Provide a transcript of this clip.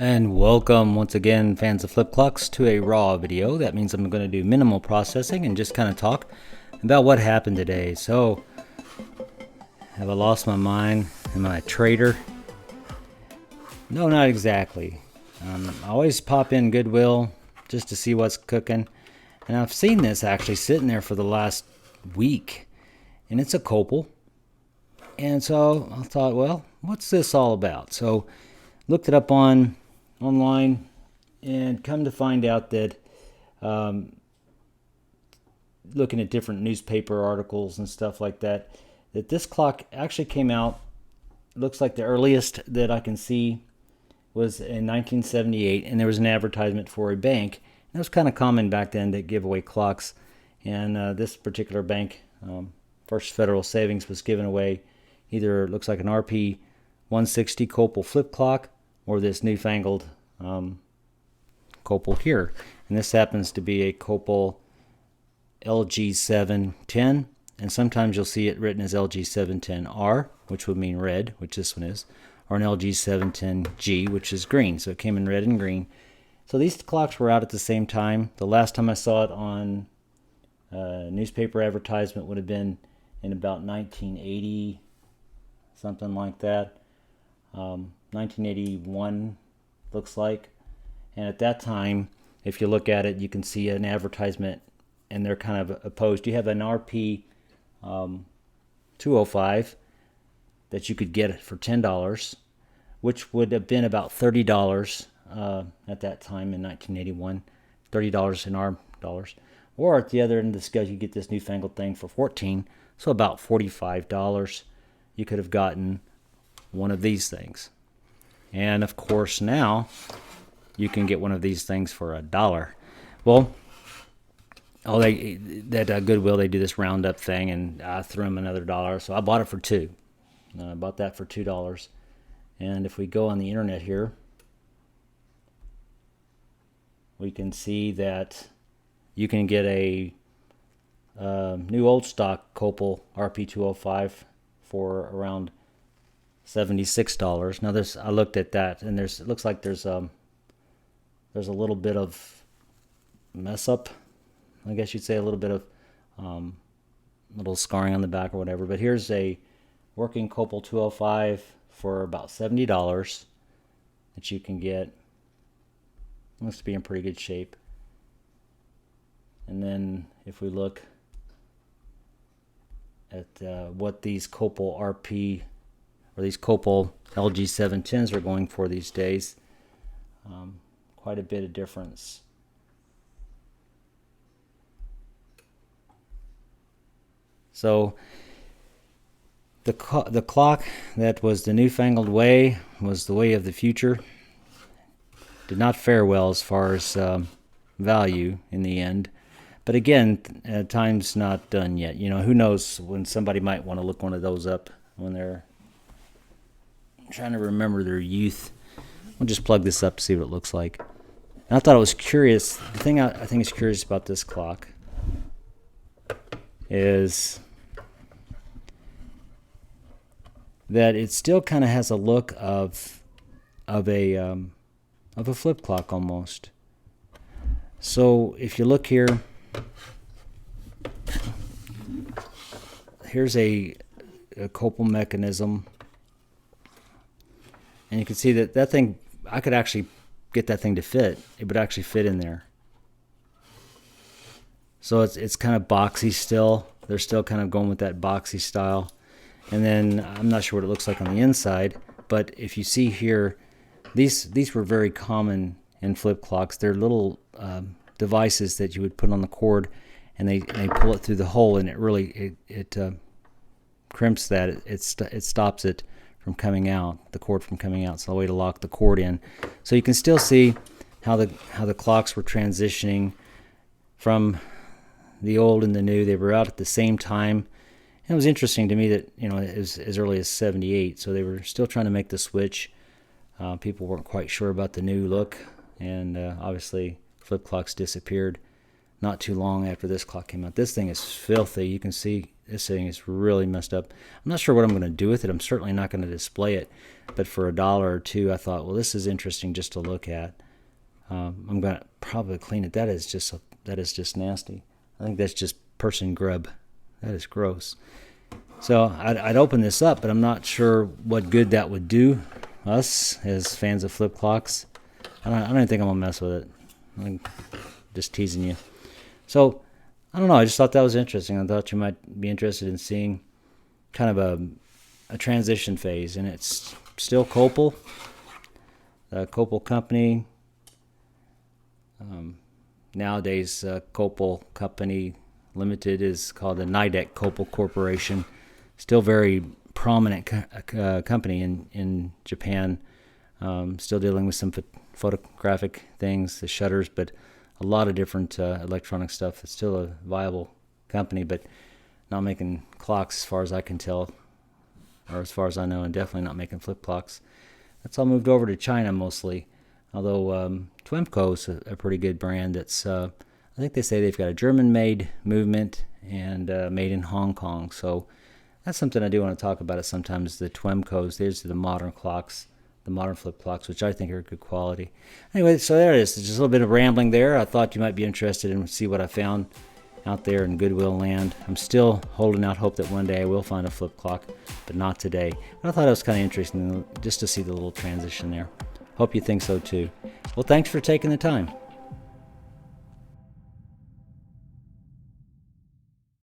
And welcome once again, fans of flip clocks, to a raw video. That means I'm going to do minimal processing and just kind of talk about what happened today. So, have I lost my mind? Am I a traitor? No, not exactly. I always pop in Goodwill just to see what's cooking. And I've seen this actually sitting there for the last week. And it's a Copal. And so I thought, well, what's this all about? So looked it up online, and come to find out that looking at different newspaper articles and stuff like that, that this clock actually came out, looks like the earliest that I can see was in 1978, and there was an advertisement for a bank. And it was kind of common back then to give away clocks, and this particular bank, First Federal Savings, was giving away either, it looks like an RP 160 Copal flip clock, or this newfangled Copal here. And this happens to be a Copal LG-710, and sometimes you'll see it written as LG-710R, which would mean red, which this one is, or an LG-710G, which is green. So it came in red and green. So these clocks were out at the same time. The last time I saw it on newspaper advertisement would have been in about 1980, something like that. 1981 looks like. And at that time, if you look at it, you can see an advertisement, and they're kind of opposed. You have an RP 205 that you could get for $10, which would have been about $30 at that time in 1981, $30 in our dollars. Or at the other end of the scale, you get this newfangled thing for $14, so about $45. You could have gotten one of these things. And of course now you can get one of these things for $1. Well, Goodwill, they do this roundup thing, and I threw them another $1, so I bought it for $2. I bought that for $2. And if we go on the internet here, we can see that you can get a new old stock Copal RP205 for around $76. Now I looked at that, and it looks like there's a little bit of mess up, I guess you'd say, a little bit of little scarring on the back or whatever. But here's a working Copal 205 for about $70 that you can get. Looks to be in pretty good shape. And then if we look at what these Copal RP or these Copal LG-710s are going for these days, quite a bit of difference. So the clock that was the newfangled way, was the way of the future, did not fare well as far as value in the end. But again, time's not done yet. You know, who knows when somebody might want to look one of those up when they're trying to remember their youth. We'll just plug this up to see what it looks like. And I thought it was curious. The thing I think is curious about this clock is that it still kind of has a look of a flip clock almost. So if you look here, here's a Copal mechanism, and you can see that thing, I could actually get that thing to fit. It would actually fit in there. So it's kind of boxy still. They're still kind of going with that boxy style. And then I'm not sure what it looks like on the inside, but if you see here, these were very common in flip clocks. They're little devices that you would put on the cord, and they pull it through the hole, and it really crimps that. It stops it from coming out, the cord from coming out. It's a way to lock the cord in. So you can still see how the clocks were transitioning from the old and the new. They were out at the same time. And it was interesting to me that, you know, it was as early as 78, so they were still trying to make the switch. People weren't quite sure about the new look, and obviously flip clocks disappeared not too long after this clock came out. This thing is filthy. You can see this thing is really messed up. I'm not sure what I'm going to do with it. I'm certainly not going to display it, but for $1 or $2, I thought, well, this is interesting just to look at. I'm going to probably clean it. That is just nasty. I think that's just person grub. That is gross. So I'd open this up, but I'm not sure what good that would do us as fans of flip clocks. I don't think I'm gonna mess with it. I'm just teasing you. So I don't know. I just thought that was interesting. I thought you might be interested in seeing kind of a transition phase, and it's still Copal, the Copal company. Nowadays, Copal Company Limited is called the Nidec Copal Corporation. Still very prominent company in Japan. Still dealing with some photographic things, the shutters, but a lot of different electronic stuff. It's still a viable company, but not making clocks as far as I can tell, or as far as I know, and definitely not making flip clocks. That's all moved over to China mostly. Although Twemco is a pretty good brand. That's I think they say they've got a German-made movement and made in Hong Kong. So that's something I do want to talk about. It sometimes the Twemcos. There's the modern clocks, the modern flip clocks, which I think are good quality. Anyway, so there it is. It's just a little bit of rambling there. I thought you might be interested in see what I found out there in Goodwill land. I'm still holding out hope that one day I will find a flip clock, but not today. But I thought it was kind of interesting just to see the little transition there. Hope you think so too. Well, thanks for taking the time.